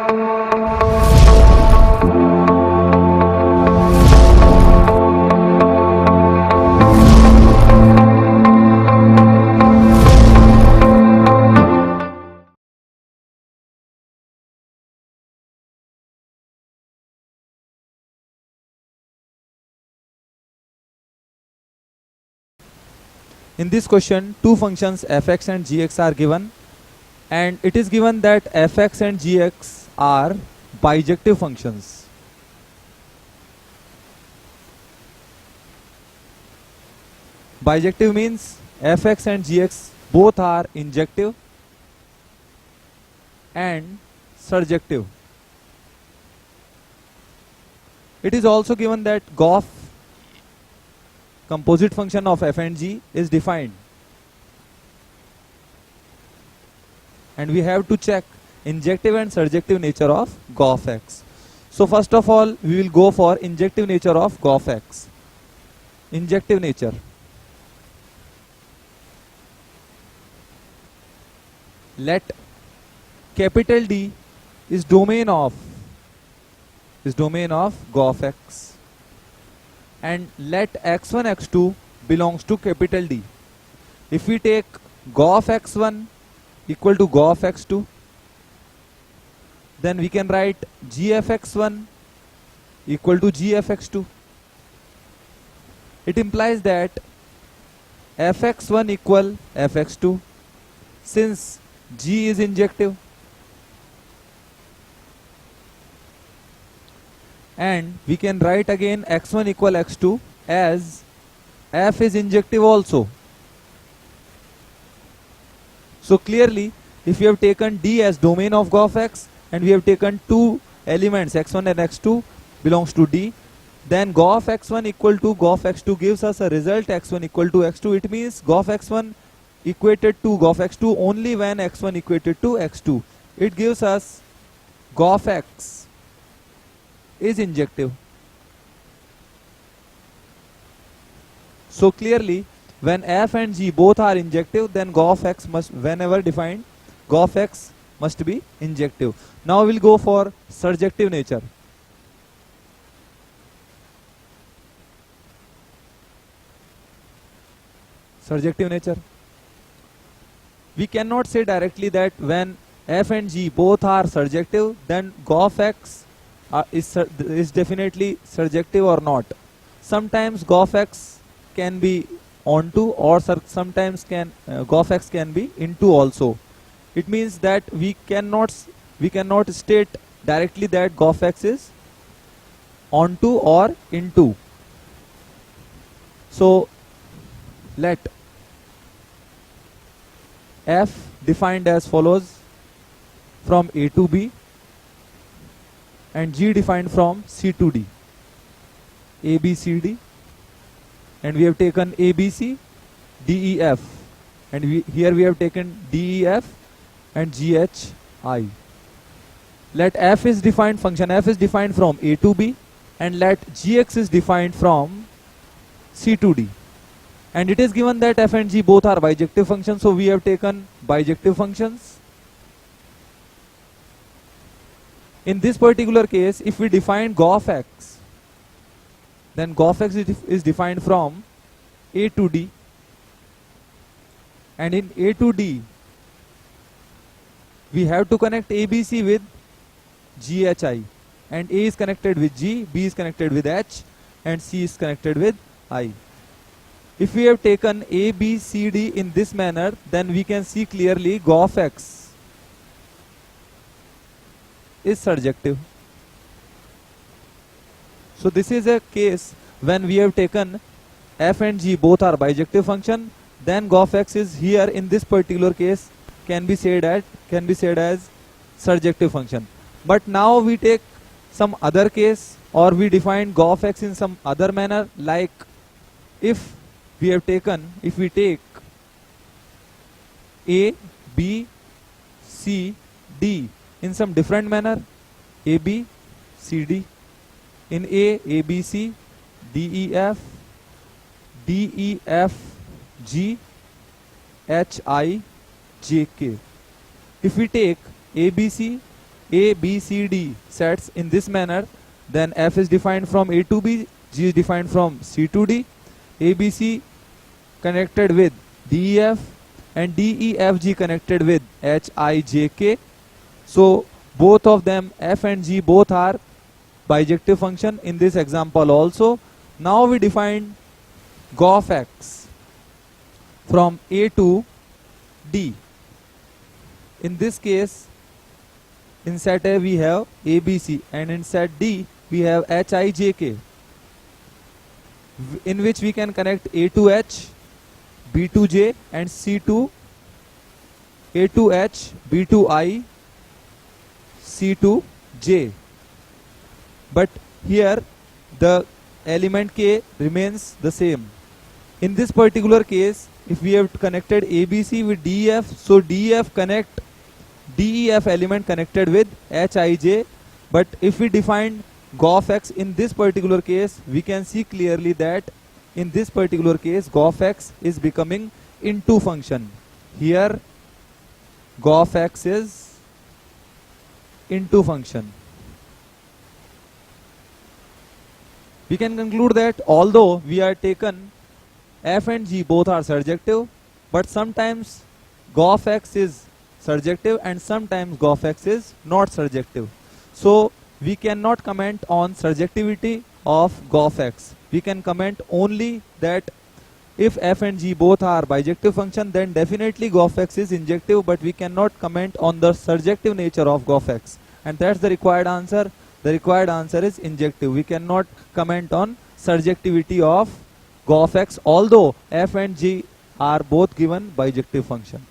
In this question, two functions fx and gx are given, and it is given that fx and gx are bijective functions. Bijective means fx and gx both are injective and surjective. It is also given that Goff composite function of f and g is defined, and we have to check injective and surjective nature of Goff x. So first of all, we will go for injective nature of Goff x. Injective nature. Let capital D is domain of Goff x, and let x1 x2 belongs to capital D. If we take Goff x1 equal to Goff x2, then we can write gfx1 equal to gfx2. It implies that fx1 equal fx2, since g is injective, and we can write again x1 equal x2 as f is injective also. So clearly, if we have taken D as domain of Goff x and we have taken two elements x1 and x2 belongs to D, then Goff x1 equal to Goff x2 gives us a result x1 equal to x2. It means Goff x1 equated to Goff x2 only when x1 equated to x2. It gives us Goff x is injective. So clearly, when f and g both are injective, then Goff x must, whenever defined, Goff x must be injective. Now we'll go for surjective nature. Surjective nature. We cannot say directly that when f and g both are surjective, then Goff x is definitely surjective or not. Sometimes Goff x can be onto, or sometimes Goff x can be into also. It means that we cannot state directly that Goff x is onto or into. So let f defined as follows from A to B, and g defined from C to D, A, B, C, D, and we have taken A, B, C, D, E, F, and here we have taken D, E, F and G, H, I. Let f is defined, function f is defined from A to B, and let gx is defined from C to D. And it is given that f and g both are bijective functions, so we have taken bijective functions. In this particular case, if we define Goff x, then Goff x is defined from A to D, and in A to D, we have to connect ABC with GHI, and A is connected with G, B is connected with H, and C is connected with I. If we have taken A, B, C, D in this manner, then we can see clearly Goff x is surjective. So this is a case when we have taken f and g both are bijective function, then Goff x is here in this particular case can be said as surjective function. But now we take some other case, or we define Goff x in some other manner, like if we take A, B, C, D in some different manner, A, B, C, D. In A, B, C, D, E, F, D, E, F, G, H, I, J, K. If we take A, B, C A, B, C, D sets in this manner, then F is defined from A to B, G is defined from C to D, A, B, C connected with D, E, F, and D, E, F, G connected with H, I, J, K. So both of them, F and G, both are bijective function in this example also. Now we define GOF X from A to D. In this case, in set A we have A, B, C, and in set D we have H, I, J, K, in which we can connect A to H, B to J, and C to A to H, B to I, C to J. But here the element K remains the same. In this particular case, if we have connected ABC with DEF, so DEF connect DEF element connected with HIJ. But if we define GOF X in this particular case, we can see clearly that in this particular case GOF X is becoming into function. Here GOF X is into function. We can conclude that although we are taken F and G both are surjective, but sometimes GOF X is surjective and sometimes GOF X is not surjective. So we cannot comment on surjectivity of GOF X. We can comment only that if F and G both are bijective function, then definitely GOF X is injective, but we cannot comment on the surjective nature of GOF X. And that's the required answer. The required answer is injective. We cannot comment on surjectivity of GOF X, although F and G are both given bijective function.